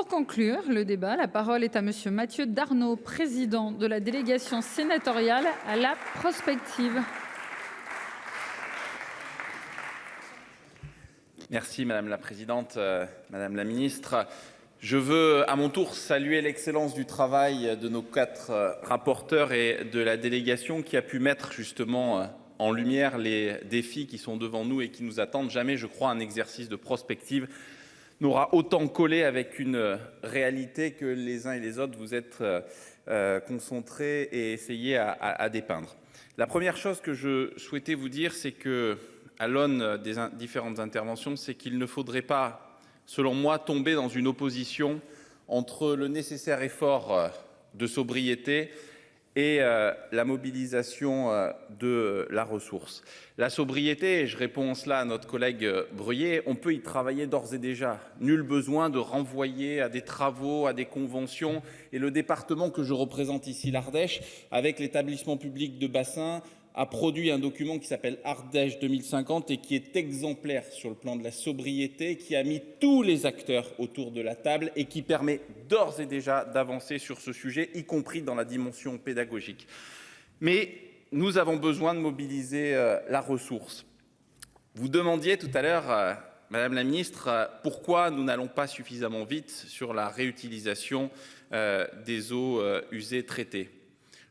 Pour conclure le débat, la parole est à monsieur Mathieu Darnaud, président de la délégation sénatoriale à la prospective. Merci madame la présidente, madame la ministre. Je veux à mon tour saluer l'excellence du travail de nos 4 rapporteurs et de la délégation qui a pu mettre justement en lumière les défis qui sont devant nous et qui nous attendent. Jamais, je crois, un exercice de prospective n'aura autant collé avec une réalité que les uns et les autres vous êtes concentrés et essayez à dépeindre. La première chose que je souhaitais vous dire, c'est que, à l'aune des différentes interventions, c'est qu'il ne faudrait pas, selon moi, tomber dans une opposition entre le nécessaire effort de sobriété et la mobilisation de la ressource. La sobriété, et je réponds cela à notre collègue Breuiller, on peut y travailler d'ores et déjà. Nul besoin de renvoyer à des travaux, à des conventions. Et le département que je représente ici, l'Ardèche, avec l'établissement public de bassin, a produit un document qui s'appelle Ardèche 2050 et qui est exemplaire sur le plan de la sobriété, qui a mis tous les acteurs autour de la table et qui permet d'ores et déjà d'avancer sur ce sujet, y compris dans la dimension pédagogique. Mais nous avons besoin de mobiliser la ressource. Vous demandiez tout à l'heure, madame la ministre, pourquoi nous n'allons pas suffisamment vite sur la réutilisation des eaux usées traitées.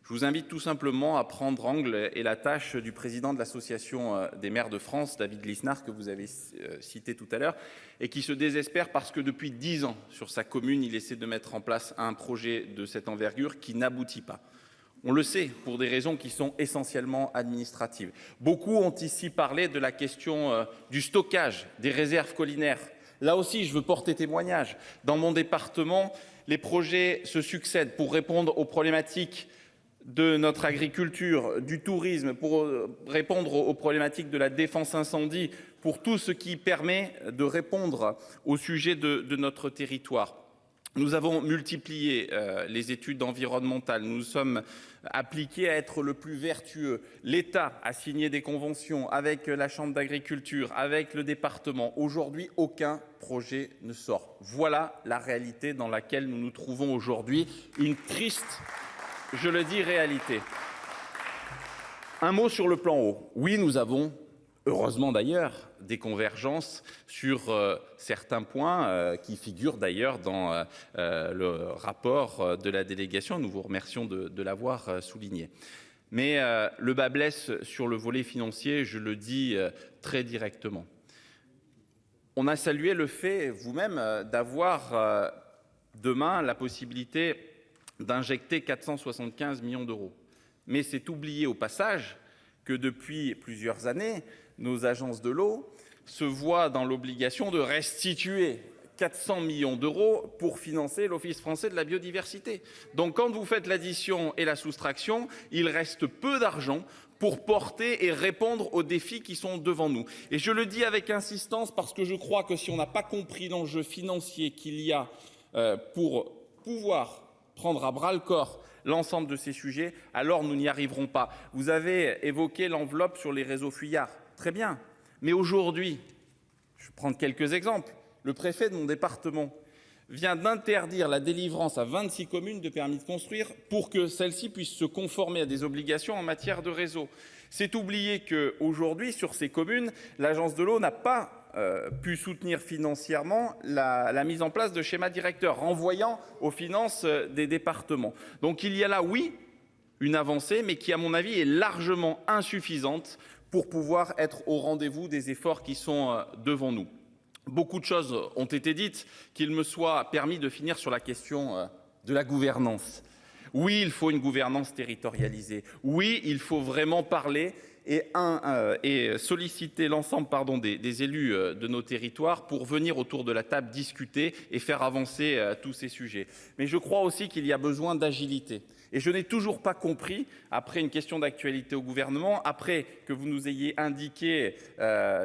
Je vous invite tout simplement à prendre angle et la tâche du président de l'Association des maires de France, David Lisnard, que vous avez cité tout à l'heure, et qui se désespère parce que depuis 10 ans, sur sa commune, il essaie de mettre en place un projet de cette envergure qui n'aboutit pas. On le sait, pour des raisons qui sont essentiellement administratives. Beaucoup ont ici parlé de la question du stockage des réserves collinaires. Là aussi, je veux porter témoignage. Dans mon département, les projets se succèdent pour répondre aux problématiques de notre agriculture, du tourisme, pour répondre aux problématiques de la défense incendie, pour tout ce qui permet de répondre au sujet de notre territoire. Nous avons multiplié les études environnementales, nous sommes appliqués à être le plus vertueux. L'État a signé des conventions avec la Chambre d'agriculture, avec le département. Aujourd'hui, aucun projet ne sort. Voilà la réalité dans laquelle nous nous trouvons aujourd'hui, une triste, je le dis, réalité. Un mot sur le plan eau. Oui, nous avons, heureusement d'ailleurs, des convergences sur certains points qui figurent d'ailleurs dans le rapport de la délégation. Nous vous remercions de l'avoir souligné. Mais le bât blesse sur le volet financier, je le dis très directement. On a salué le fait, vous-même, d'avoir demain la possibilité d'injecter 475 millions d'euros. Mais c'est oublier au passage que depuis plusieurs années, nos agences de l'eau se voient dans l'obligation de restituer 400 millions d'euros pour financer l'Office français de la biodiversité. Donc quand vous faites l'addition et la soustraction, il reste peu d'argent pour porter et répondre aux défis qui sont devant nous. Et je le dis avec insistance parce que je crois que si on n'a pas compris l'enjeu financier qu'il y a pour pouvoir prendre à bras le corps l'ensemble de ces sujets, alors nous n'y arriverons pas. Vous avez évoqué l'enveloppe sur les réseaux fuyards. Très bien. Mais aujourd'hui, je vais prendre quelques exemples. Le préfet de mon département vient d'interdire la délivrance à 26 communes de permis de construire pour que celles-ci puissent se conformer à des obligations en matière de réseau. C'est oublier qu'aujourd'hui, sur ces communes, l'agence de l'eau n'a pas pu soutenir financièrement la mise en place de schémas directeurs, renvoyant aux finances des départements. Donc il y a là, oui, une avancée, mais qui, à mon avis, est largement insuffisante pour pouvoir être au rendez-vous des efforts qui sont devant nous. Beaucoup de choses ont été dites, qu'il me soit permis de finir sur la question de la gouvernance. Oui, il faut une gouvernance territorialisée. Oui, il faut vraiment parler et solliciter l'ensemble des élus de nos territoires pour venir autour de la table discuter et faire avancer tous ces sujets. Mais je crois aussi qu'il y a besoin d'agilité. Et je n'ai toujours pas compris, après une question d'actualité au gouvernement, après que vous nous ayez indiqué,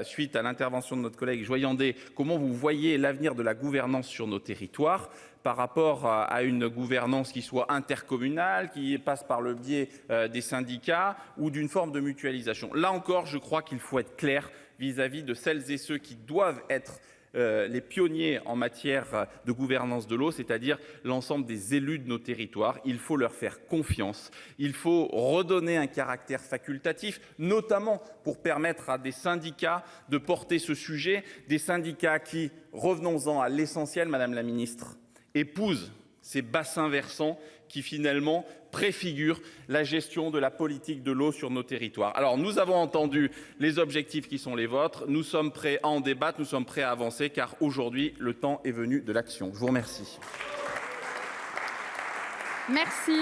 suite à l'intervention de notre collègue Joyandet, comment vous voyez l'avenir de la gouvernance sur nos territoires par rapport à une gouvernance qui soit intercommunale, qui passe par le biais des syndicats ou d'une forme de mutualisation. Là encore, je crois qu'il faut être clair vis-à-vis de celles et ceux qui doivent être les pionniers en matière de gouvernance de l'eau, c'est-à-dire l'ensemble des élus de nos territoires. Il faut leur faire confiance. Il faut redonner un caractère facultatif, notamment pour permettre à des syndicats de porter ce sujet, des syndicats qui, revenons-en à l'essentiel, Madame la Ministre, épousent ces bassins versants qui finalement préfigurent la gestion de la politique de l'eau sur nos territoires. Alors nous avons entendu les objectifs qui sont les vôtres, nous sommes prêts à en débattre, nous sommes prêts à avancer car aujourd'hui le temps est venu de l'action. Je vous remercie. Merci.